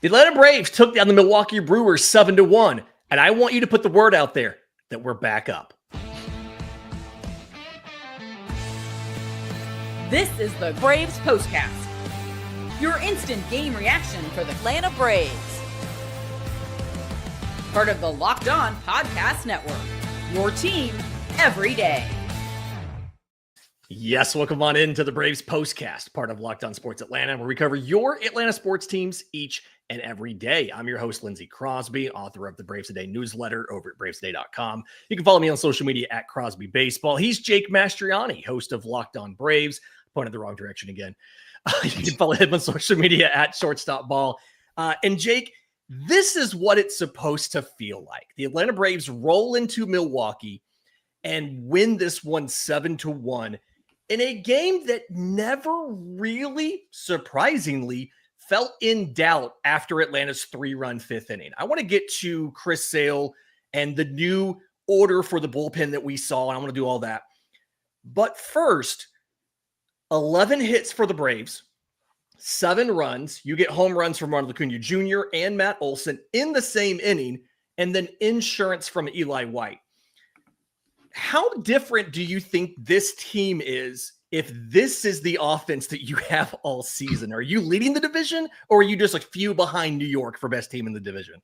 The Atlanta Braves took down the Milwaukee Brewers 7-1, and I want you to put the word out there that we're back up. This is the Braves Postcast, your instant game reaction for the Atlanta Braves. Part of the Locked On Podcast Network, your team every day. Yes, welcome on into the Braves Postcast, part of Locked On Sports Atlanta, where we cover your Atlanta sports teams each and every day. I'm your host, Lindsay Crosby, author of the Braves Today newsletter over at bravestoday.com. You can follow me on social media at Crosby Baseball. He's Jake Mastroianni, host of Locked On Braves. Pointed the wrong direction again. You can follow him on social media at shortstopball. And Jake, this is what it's supposed to feel like. The Atlanta Braves roll into Milwaukee and win this one 7-1 in a game that never really, surprisingly, felt in doubt after Atlanta's 3-run fifth inning. I want to get to Chris Sale and the new order for the bullpen that we saw, and I want to do all that. But first, 11 hits for the Braves, 7 runs. You get home runs from Ronald Acuna Jr. and Matt Olson in the same inning, and then insurance from Eli White. How different do you think this team is if this is the offense that you have all season? Are you leading the division, or are you just a few behind New York for best team in the division?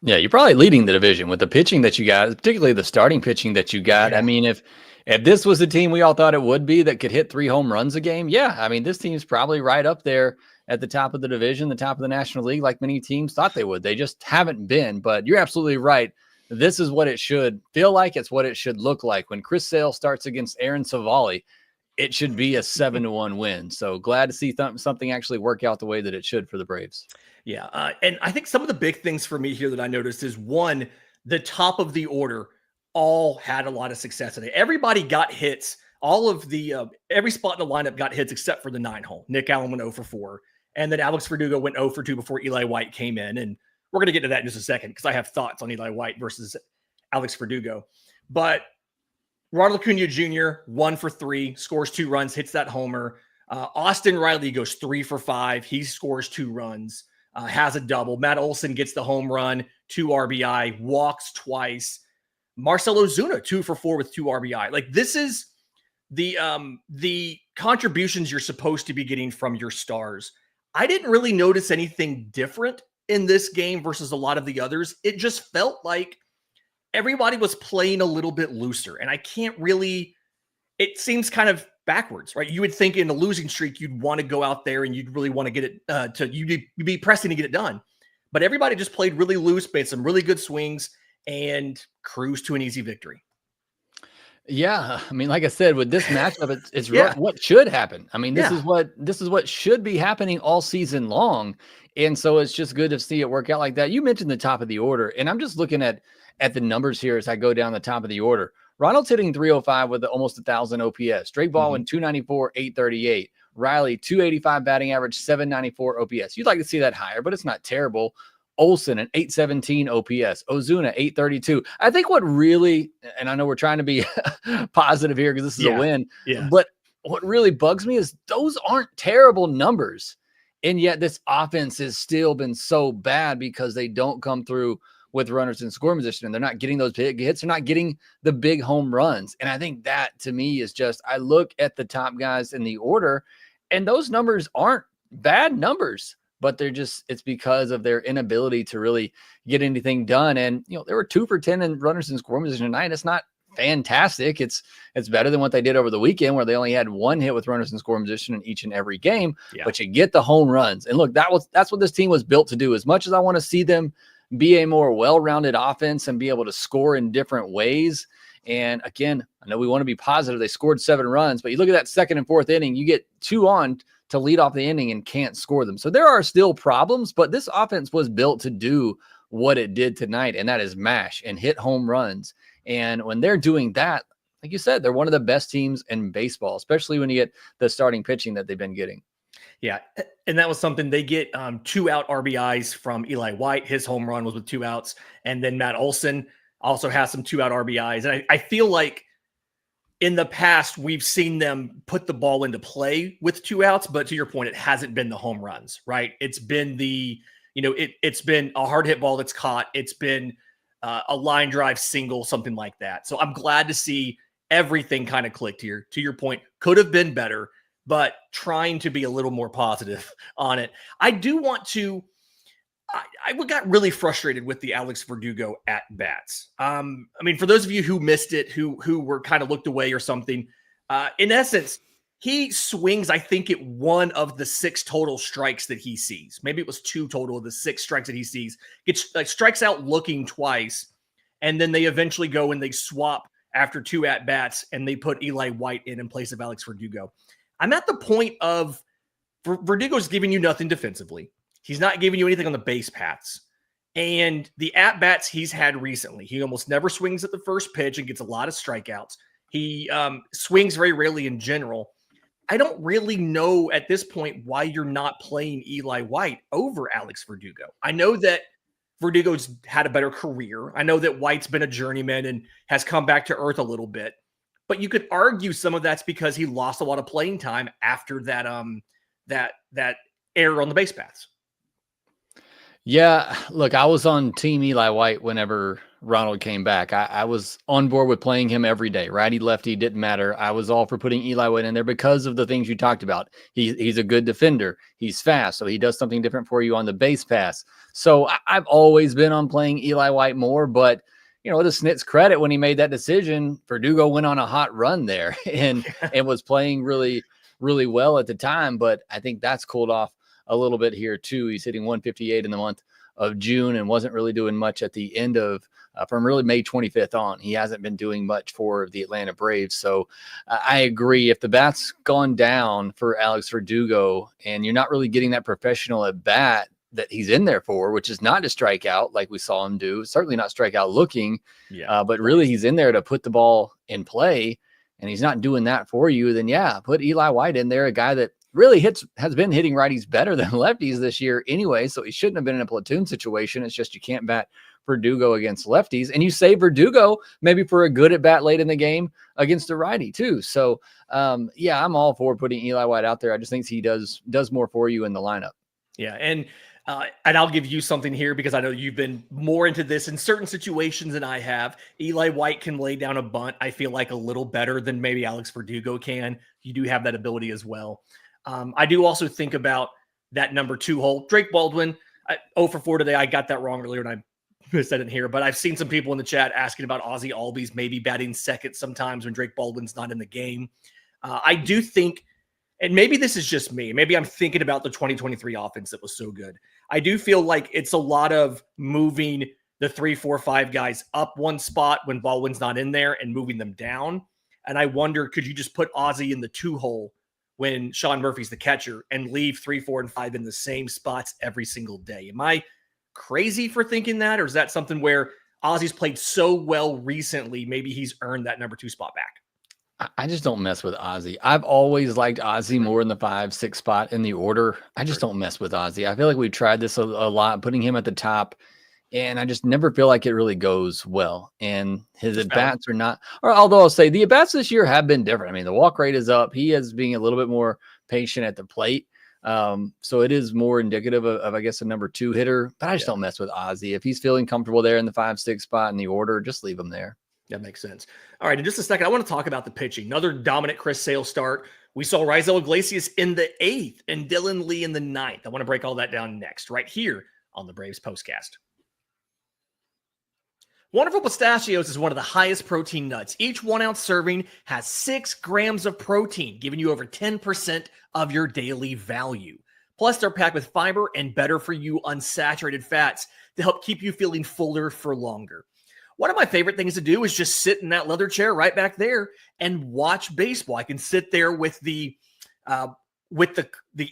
Yeah, you're probably leading the division with the pitching that you got, particularly the starting pitching that you got. Yeah. I mean, if this was the team we all thought it would be that could hit 3 home runs a game, yeah, I mean, this team's probably right up there at the top of the division, the top of the National League, like many teams thought they would. They just haven't been, but you're absolutely right. This is what it should feel like. It's what it should look like. When Chris Sale starts against Aaron Savali, it should be a 7-1 win. So glad to see something actually work out the way that it should for the Braves. Yeah, and I think some of the big things for me here that I noticed is, one, the top of the order all had a lot of success today. Everybody got hits. All of the every spot in the lineup got hits except for the 9-hole. Nick Allen went 0 for 4, and then Alex Verdugo went 0 for 2 before Eli White came in. And we're going to get to that in just a second because I have thoughts on Eli White versus Alex Verdugo. But Ronald Acuna Jr., 1 for 3, scores 2 runs, hits that homer. Austin Riley goes 3 for 5. He scores 2 runs, has a double. Matt Olson gets the home run, 2 RBI, walks twice. Marcell Ozuna, 2 for 4 with 2 RBI. Like, this is the contributions you're supposed to be getting from your stars. I didn't really notice anything different in this game versus a lot of the others. It just felt like everybody was playing a little bit looser, and I can't really, it seems kind of backwards, right? You would think in a losing streak, you'd want to go out there and you'd really want to get it you'd be pressing to get it done. But everybody just played really loose, made some really good swings, and cruised to an easy victory. Yeah, I mean, like I said, with this matchup, it's Yeah. what should happen. I mean, this Yeah. is what should be happening all season long, and so it's just good to see it work out like that. You mentioned the top of the order, and I'm just looking at the numbers here as I go down the top of the order. Ronald's hitting 305 with almost 1,000 OPS. Drake Baldwin 294, 838. Riley 285 batting average, 794 OPS. You'd like to see that higher, but it's not terrible. Olson, an 817 OPS. Ozuna, 832. I think what really, and I know we're trying to be positive here because this is a win, but what really bugs me is those aren't terrible numbers. And yet this offense has still been so bad because they don't come through with runners in scoring position, and they're not getting those big hits. They're not getting the big home runs. And I think that, to me, is just, I look at the top guys in the order, and those numbers aren't bad numbers, but they're just, it's because of their inability to really get anything done. And, you know, they were 2 for 10 in runners in scoring position tonight. It's not fantastic. It's better than what they did over the weekend, where they only had 1 hit with runners in scoring position in each and every game, but you get the home runs. And look, that's what this team was built to do. As much as I want to see them be a more well-rounded offense and be able to score in different ways. And again, I know we want to be positive. They scored 7 runs, but you look at that second and fourth inning, you get 2 on to lead off the inning and can't score them. So there are still problems, but this offense was built to do what it did tonight, and that is mash and hit home runs. And when they're doing that, like you said, they're one of the best teams in baseball, especially when you get the starting pitching that they've been getting. Yeah, and that was something. They get 2 out RBIs from Eli White. His home run was with 2 outs. And then Matt Olson also has some 2 out RBIs. And I feel like in the past, we've seen them put the ball into play with 2 outs. But to your point, it hasn't been the home runs, right? It's been the, it's been a hard hit ball that's caught. It's been a line drive single, something like that. So I'm glad to see everything kind of clicked here. To your point, could have been better, but trying to be a little more positive on it. I do want to, I got really frustrated with the Alex Verdugo at bats. For those of you who missed it, who were kind of looked away or something, in essence, he swings, I think, at one of the 6 total strikes that he sees. Maybe it was 2 total of the 6 strikes that he sees. Gets strikes out looking twice, and then they eventually go and they swap after 2 at-bats, and they put Eli White in place of Alex Verdugo. I'm at the point of Verdugo's giving you nothing defensively. He's not giving you anything on the base paths. And the at-bats he's had recently, he almost never swings at the first pitch and gets a lot of strikeouts. He swings very rarely in general. I don't really know at this point why you're not playing Eli White over Alex Verdugo. I know that Verdugo's had a better career. I know that White's been a journeyman and has come back to earth a little bit. But you could argue some of that's because he lost a lot of playing time after that that error on the base paths. Yeah, look, I was on Team Eli White whenever Ronald came back. I was on board with playing him every day. Righty, lefty, didn't matter. I was all for putting Eli White in there because of the things you talked about. He's a good defender. He's fast, so he does something different for you on the base pass. So I've always been on playing Eli White more, but to Snit's credit, when he made that decision, Verdugo went on a hot run there and was playing really, really well at the time. But I think that's cooled off a little bit here too. He's hitting 158 in the month of June and wasn't really doing much at the end of from really May 25th on. He hasn't been doing much for the Atlanta Braves. So I agree. If the bat's gone down for Alex Verdugo and you're not really getting that professional at bat that he's in there for, which is not to strike out like we saw him do, certainly not strike out looking, but really he's in there to put the ball in play, and he's not doing that for you, then put Eli White in there, a guy that really has been hitting righties better than lefties this year anyway, so he shouldn't have been in a platoon situation. It's just you can't bat Verdugo against lefties, and you save Verdugo maybe for a good at bat late in the game against a righty too. So I'm all for putting Eli White out there. I just think he does more for you in the lineup. Yeah, and I'll give you something here because I know you've been more into this in certain situations than I have. Eli White can lay down a bunt, I feel like, a little better than maybe Alex Verdugo can. You do have that ability as well. I do also think about that number 2 hole. Drake Baldwin, 0 for 4 today. I got that wrong earlier, and I said it here, but I've seen some people in the chat asking about Ozzie Albies maybe batting second sometimes when Drake Baldwin's not in the game. I do think, and maybe this is just me, maybe I'm thinking about the 2023 offense that was so good. I do feel like it's a lot of moving the 3, 4, 5 guys up one spot when Baldwin's not in there and moving them down. And I wonder, could you just put Ozzie in the 2 hole when Sean Murphy's the catcher and leave 3, 4, and 5 in the same spots every single day? Am I crazy for thinking that? Or is that something where Ozzie's played so well recently, maybe he's earned that number 2 spot back? I just don't mess with Ozzie. I've always liked Ozzie more in the 5, 6 spot in the order. I just don't mess with Ozzie. I feel like we've tried this a lot, putting him at the top, and I just never feel like it really goes well. And his at-bats are not, or although I'll say the at-bats this year have been different. I mean, the walk rate is up. He is being a little bit more patient at the plate. So it is more indicative of I guess, a number 2 hitter, but I just don't mess with Ozzie. If he's feeling comfortable there in the 5, 6 spot in the order, just leave him there. That makes sense. All right, in just a second, I want to talk about the pitching. Another dominant Chris Sale start. We saw Raisel Iglesias in the 8th and Dylan Lee in the 9th. I want to break all that down next, right here on the Braves Postcast. Wonderful Pistachios is one of the highest protein nuts. Each 1 ounce serving has 6 grams of protein, giving you over 10% of your daily value. Plus, they're packed with fiber and better for you unsaturated fats to help keep you feeling fuller for longer. One of my favorite things to do is just sit in that leather chair right back there and watch baseball. I can sit there with the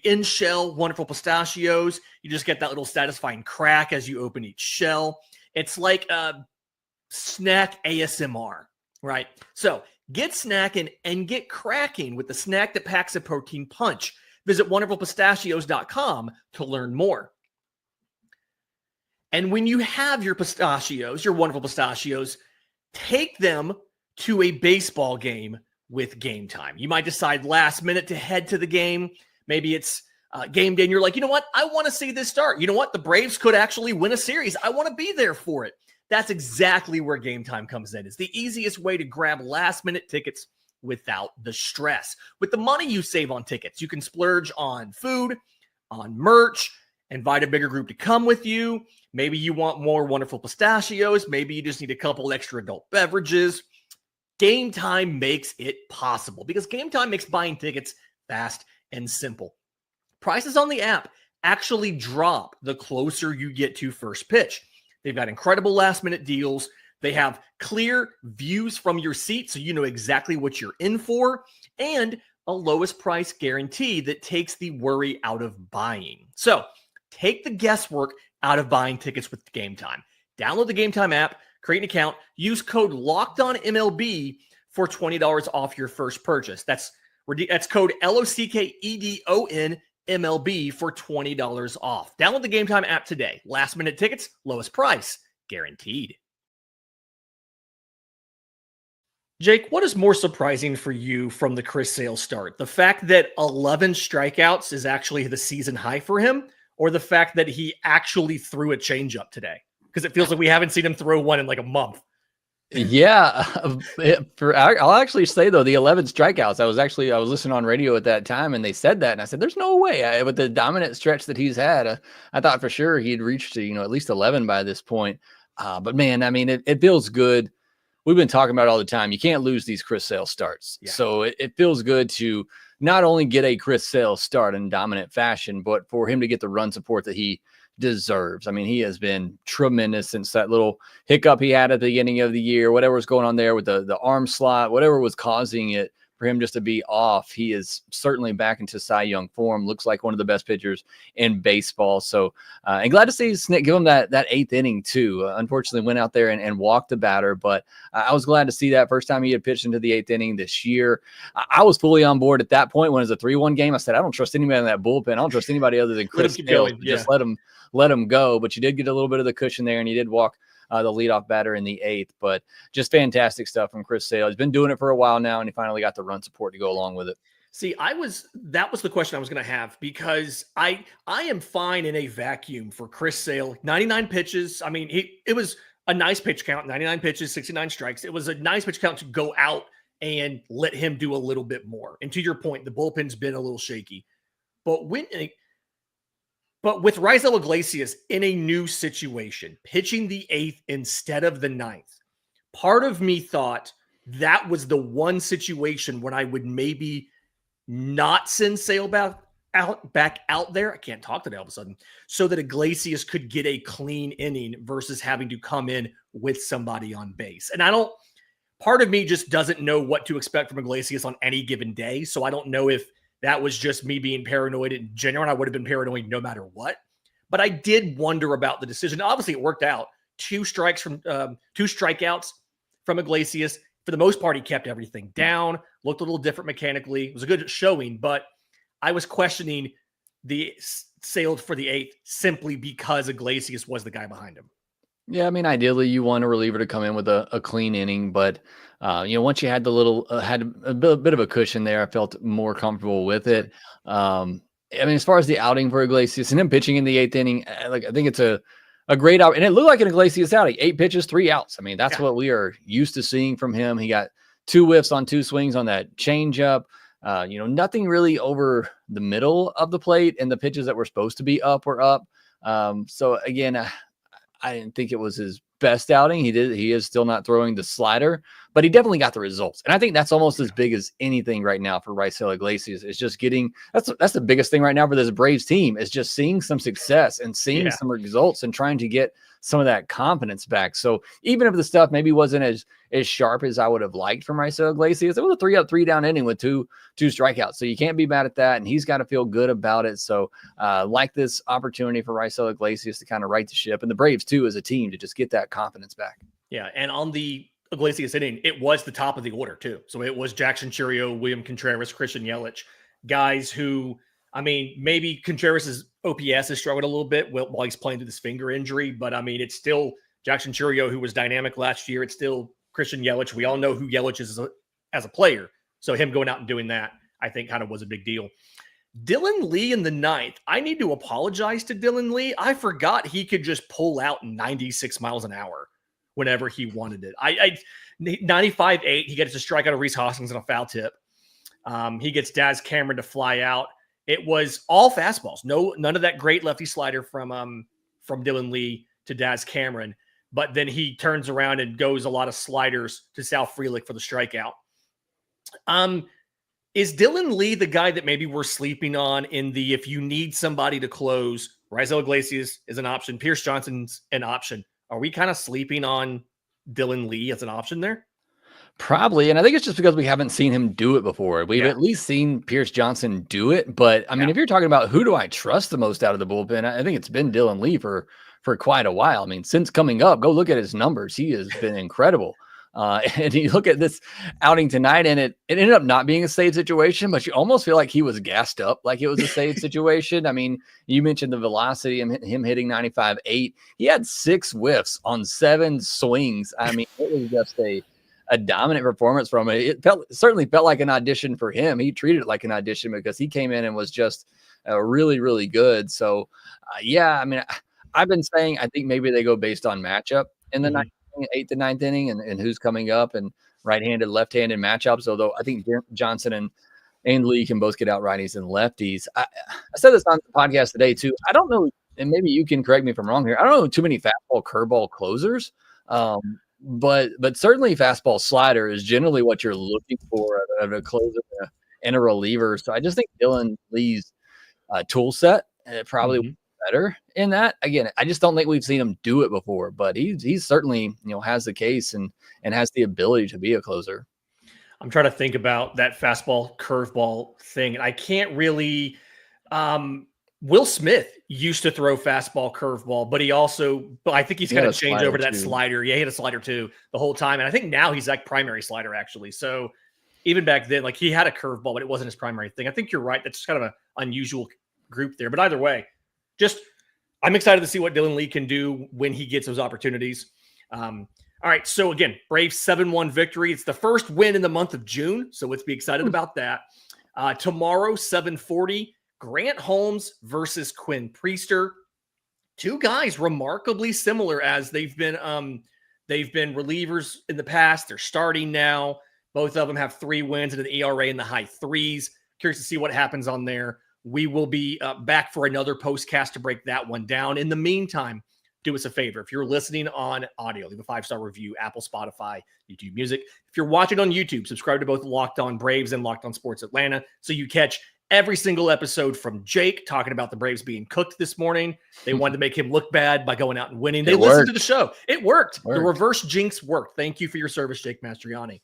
in-shell Wonderful Pistachios. You just get that little satisfying crack as you open each shell. It's like snack ASMR, right? So get snacking and get cracking with the snack that packs a protein punch. Visit wonderfulpistachios.com to learn more. And when you have your pistachios, your Wonderful Pistachios, take them to a baseball game with Game Time. You might decide last minute to head to the game. Maybe it's game day and you're like, you know what? I want to see this start. You know what? The Braves could actually win a series. I want to be there for it. That's exactly where Game Time comes in. It's the easiest way to grab last-minute tickets without the stress. With the money you save on tickets, you can splurge on food, on merch, invite a bigger group to come with you. Maybe you want more wonderful pistachios. Maybe you just need a couple extra adult beverages. Game Time makes it possible because Game Time makes buying tickets fast and simple. Prices on the app actually drop the closer you get to first pitch. They've got incredible last-minute deals. They have clear views from your seat so you know exactly what you're in for, and a lowest price guarantee that takes the worry out of buying. So take the guesswork out of buying tickets with Game Time. Download the Game Time app, create an account, use code LOCKEDONMLB for $20 off your first purchase. That's code LOCKEDON MLB for $20 off. Download the Game Time app today. Last minute tickets, lowest price, guaranteed. Jake, what is more surprising for you from the Chris Sale start? The fact that 11 strikeouts is actually the season high for him, or the fact that he actually threw a changeup today? Because it feels like we haven't seen him throw one in like a month. Yeah, I'll actually say though, the 11 strikeouts, I was listening on radio at that time and they said that, and I said, there's no way. With the dominant stretch that he's had, I thought for sure he'd reached at least 11 by this point. But man, I mean, it feels good. We've been talking about it all the time. You can't lose these Chris Sale starts. Yeah. So it feels good to not only get a Chris Sale start in dominant fashion, but for him to get the run support that he deserves. I mean, he has been tremendous since that little hiccup he had at the beginning of the year, whatever was going on there with the arm slot, whatever was causing it for him just to be off. He is certainly back into Cy Young form. Looks like one of the best pitchers in baseball. So, and glad to see Snick give him that eighth inning too. Unfortunately went out there and walked the batter, but I was glad to see that first time he had pitched into the eighth inning this year. I was fully on board at that point when it was a 3-1 game. I said, I don't trust anybody in that bullpen. I don't trust anybody other than Chris Sale. Just let him go. But you did get a little bit of the cushion there, and he did walk the leadoff batter in the eighth. But just fantastic stuff from Chris Sale. He's been doing it for a while now, and he finally got the run support to go along with it. See, that was the question I was going to have, because I am fine in a vacuum for Chris Sale. 99 pitches. I mean, it was a nice pitch count, 99 pitches, 69 strikes. It was a nice pitch count to go out and let him do a little bit more. And to your point, the bullpen's been a little shaky. But with Raisel Iglesias in a new situation, pitching the eighth instead of the ninth, part of me thought that was the one situation when I would maybe not send Sale back out there. I can't talk today all of a sudden. So that Iglesias could get a clean inning versus having to come in with somebody on base. And part of me just doesn't know what to expect from Iglesias on any given day. So I don't know if that was just me being paranoid in general, and I would have been paranoid no matter what. But I did wonder about the decision. Obviously, it worked out. 2 strikeouts from Iglesias. For the most part, he kept everything down, looked a little different mechanically. It was a good showing, but I was questioning the Sale for the eighth simply because Iglesias was the guy behind him. Yeah, I mean, ideally, you want a reliever to come in with a clean inning, but once you had had a bit of a cushion there, I felt more comfortable with it. I mean, as far as the outing for Iglesias and him pitching in the eighth inning, I think it's a great out, and it looked like an Iglesias outing. 8 pitches, 3 outs. I mean, that's what we are used to seeing from him. He got 2 whiffs on 2 swings on that changeup. Nothing really over the middle of the plate, and the pitches that were supposed to be up were up. So again, I didn't think it was his best outing. He is still not throwing the slider, but he definitely got the results. And I think that's almost as big as anything right now for Raisel Iglesias, is just getting, that's the biggest thing right now for this Braves team, is just seeing some success and seeing some results and trying to get some of that confidence back. So even if the stuff maybe wasn't as sharp as I would have liked from Raisel Iglesias, it was a 3-up, 3-down inning with two strikeouts. So you can't be mad at that. And he's got to feel good about it. So like this opportunity for Raisel Iglesias to kind of right the ship, and the Braves too, as a team, to just get that confidence back. Yeah. And on the Iglesias inning, it was the top of the order too. So it was Jackson Churio, William Contreras, Christian Yelich, guys who, I mean, maybe Contreras' OPS has struggled a little bit while he's playing through this finger injury, but I mean, it's still Jackson Churio, who was dynamic last year. It's still Christian Yelich. We all know who Yelich is as a player. So him going out and doing that, I think, kind of was a big deal. Dylan Lee in the ninth. I need to apologize to Dylan Lee. I forgot he could just pull out 96 miles an hour whenever he wanted it. 95-8. He gets a strikeout of Reese Hoskins on a foul tip. He gets Daz Cameron to fly out. It was all fastballs. None of that great lefty slider from Dylan Lee to Daz Cameron. But then he turns around and goes a lot of sliders to Sal Frelick for the strikeout. Is Dylan Lee the guy that maybe we're sleeping on in the if you need somebody to close? Raisel Iglesias is an option. Pierce Johnson's an option. Are we kind of sleeping on Dylan Lee as an option there? Probably. And I think it's just because we haven't seen him do it before. We've at least seen Pierce Johnson do it. But I mean, if you're talking about who do I trust the most out of the bullpen, I think it's been Dylan Lee for quite a while. I mean, since coming up, go look at his numbers. He has been incredible. And you look at this outing tonight, and it ended up not being a save situation, but you almost feel like he was gassed up like it was a save situation. I mean, you mentioned the velocity and him hitting 95-8. He had 6 whiffs on 7 swings. I mean, it was just a dominant performance from it. It certainly felt like an audition for him. He treated it like an audition because he came in and was just really, really good. So, I mean, I've been saying I think maybe they go based on matchup in the 8th and 9th inning and who's coming up and right-handed, left-handed matchups. Although I think Johnson and Lee can both get out righties and lefties. I said this on the podcast today too. I don't know, and maybe you can correct me if I'm wrong here. I don't know too many fastball, curveball closers, but certainly fastball slider is generally what you're looking for of a closer and a reliever. So I just think Dylan Lee's tool set probably better in that. Again, I just don't think we've seen him do it before, but he's certainly, has the case and has the ability to be a closer. I'm trying to think about that fastball curveball thing. And I can't really, Will Smith used to throw fastball curveball, but I think he's kind of changed over to that slider. Yeah, he had a slider too the whole time. And I think now he's like primary slider actually. So even back then, like he had a curveball, but it wasn't his primary thing. I think you're right. That's just kind of an unusual group there, but either way, I'm excited to see what Dylan Lee can do when he gets those opportunities. All right. So again, Braves 7-1 victory. It's the first win in the month of June. So let's be excited about that. Tomorrow, 7:40, Grant Holmes versus Quinn Priester. 2 guys remarkably similar as they've been relievers in the past. They're starting now. Both of them have 3 wins and an ERA in the high 3s. Curious to see what happens on there. We will be back for another postcast to break that one down. In the meantime, do us a favor. If you're listening on audio, leave a 5-star review, Apple, Spotify, YouTube Music. If you're watching on YouTube, subscribe to both Locked On Braves and Locked On Sports Atlanta so you catch every single episode from Jake talking about the Braves being cooked this morning. They wanted to make him look bad by going out and winning. They listened to the show. It worked. The reverse jinx worked. Thank you for your service, Jake Mastroianni.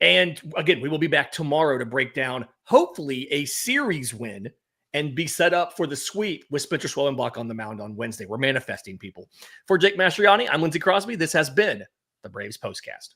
And again, we will be back tomorrow to break down, hopefully, a series win and be set up for the sweep with Spencer Schwellenbach on the mound on Wednesday. We're manifesting, people. For Jake Mastroianni, I'm Lindsay Crosby. This has been the Braves Postcast.